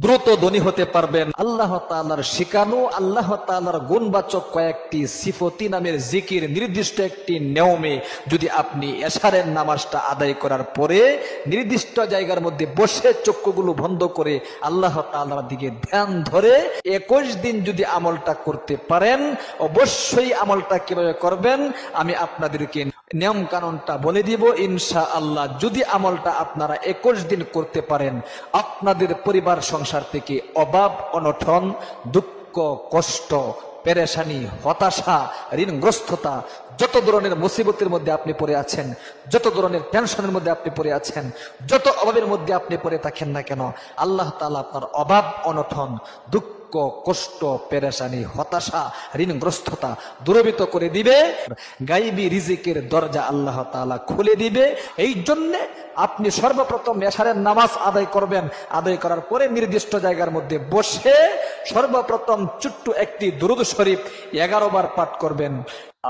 দ্রুত ধনী হতে পারবেন। আল্লাহ তাআলার শিখানো, আল্লাহ তাআলার গুণবাচক কয়েকটি সিফতি নামের জিকির নির্দিষ্ট একটি নিয়মে যদি আপনি এশারের নামাজটা আদায় করার পরে নির্দিষ্ট জায়গার মধ্যে বসে চক্ষুগুলো বন্ধ করে আল্লাহ তাআলার দিকে ধ্যান ধরে 21 দিন যদি আমলটা করতে পারেন, অবশ্যই আমলটা কিভাবে করবেন আমি আপনাদেরকে নিয়ম কানুনটা বলে দিব ইনশাআল্লাহ। যদি আমলটা আপনারা 21 দিন করতে পারেন, আপনাদের পরিবার সংসার থেকে অভাব অনটন, দুঃখ কষ্ট, পেরেশানি, হতাশা, ঋণগ্রস্ততা, যত ধরনের মুসিবতের মধ্যে আপনি পড়ে আছেন, যত ধরনের টেনশনের মধ্যে আপনি পড়ে আছেন, যত অভাবের মধ্যে আপনি পড়ে থাকেন না কেন, আল্লাহ তাআলা আপনার অভাব অনটন, দুঃখ কষ্ট, পেরেশানি, হতাশা, ঋণগ্রস্ততা দূরীভূত করে দিবে। গায়বী রিজিকের দরজা আল্লাহ তাআলা খুলে দিবে। এই জন্য আপনি সর্বপ্রথম এশারের নামাজ আদায় করবেন। আদায় করার পরে নির্দিষ্ট জায়গার মধ্যে বসে সর্বপ্রথম ছোট্ট একটি দুরূদ শরীফ 11 বার পাঠ করবেন।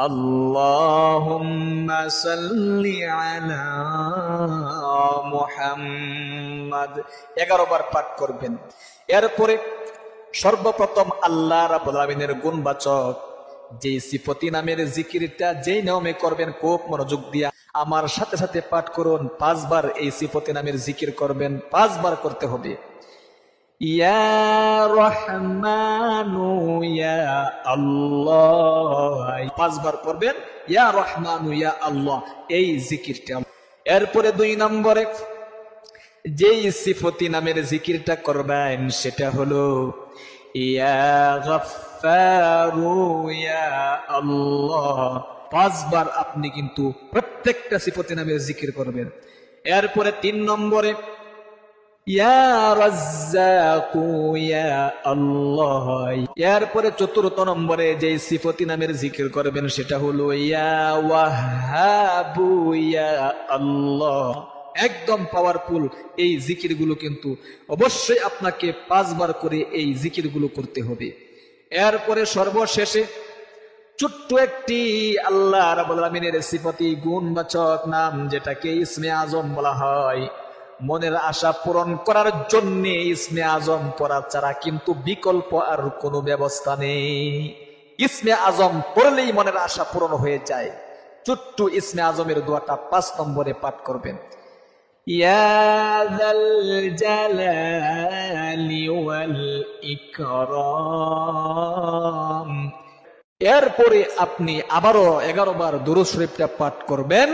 আল্লাহুম্মা সাল্লি আলা মুহাম্মাদ 11 বার পাঠ করবেন। এরপরে সর্বপ্রথম আল্লাহ রাব্বুল আলামিনের গুণবাচক যে সিফতি নামের জিকিরটা যেই নিয়মে করবেন খুব মনোযোগ দিয়া আমার সাথে সাথে পাঠ করুন। 5 বার এই সিফতি নামের জিকির করবেন, 5 বার করতে হবে। ইয়া রহমানু ইয়া আল্লাহ 5 বার করবেন, ইয়া রহমানু ইয়া আল্লাহ এই জিকিরটা। এরপরে 2 নম্বরে যেই সিফতি নামের জিকিরটা করবেন সেটা হলো ইয়া গফফারু ইয়া আল্লাহ। 5 বার আপনি কিন্তু প্রত্যেকটা সিফতি নামের জিকির করবেন। এরপরে 3 নম্বরে ইয়া রাজ্জাকু ইয়া আল্লাহ। এরপরে 4 নম্বরে যে সিফতি নামের জিকির করবেন সেটা হলো ইয়া ওয়াহাবু ইয়া আল্লাহ। একদম পাওয়ারফুল এই জিকিরগুলো কিন্তু অবশ্যই আপনাকে 5 বার করে এই জিকিরগুলো করতে হবে। এরপরে সর্বশেষে ছোট্ট একটি আল্লাহ রাব্বুল আলামিনের সিফতি গুণবাচক নাম যেটাকে ইসমে আজম বলা হয়। মনের আশা পূরণ করার জন্য ইসমে আজম পড়া ছাড়া কিন্তু বিকল্প আর কোনো ব্যবস্থা নেই। ইসমে আজম পড়লেই মনের আশা পূরণ হয়ে যায়। ছোট্ট ইসমে আজমের দোয়াটা 5 নম্বরে পাঠ করবেন। ইয়া যাল জালালি ওয়াল ইকরাম। এরপরে আপনি আবারও 11 বার দুরূদ শরীফটা পাঠ করবেন।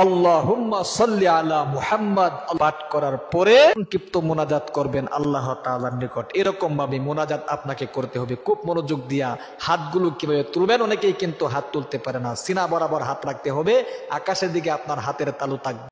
আল্লাহুম্মা সাল্লি আলা মুহাম্মাদ পাঠ করার পরে সংক্ষিপ্ত মুনাজাত করবেন আল্লাহ তাআলার নিকট। এরকম ভাবে মুনাজাত আপনাকে করতে হবে। খুব মনোযোগ দিয়া হাতগুলো কিভাবে তুলবেন, অনেকেই কিন্তু হাত তুলতে পারে না। সিনা বরাবর হাত রাখতে হবে, আকাশের দিকে আপনার হাতের তালু থাকবে।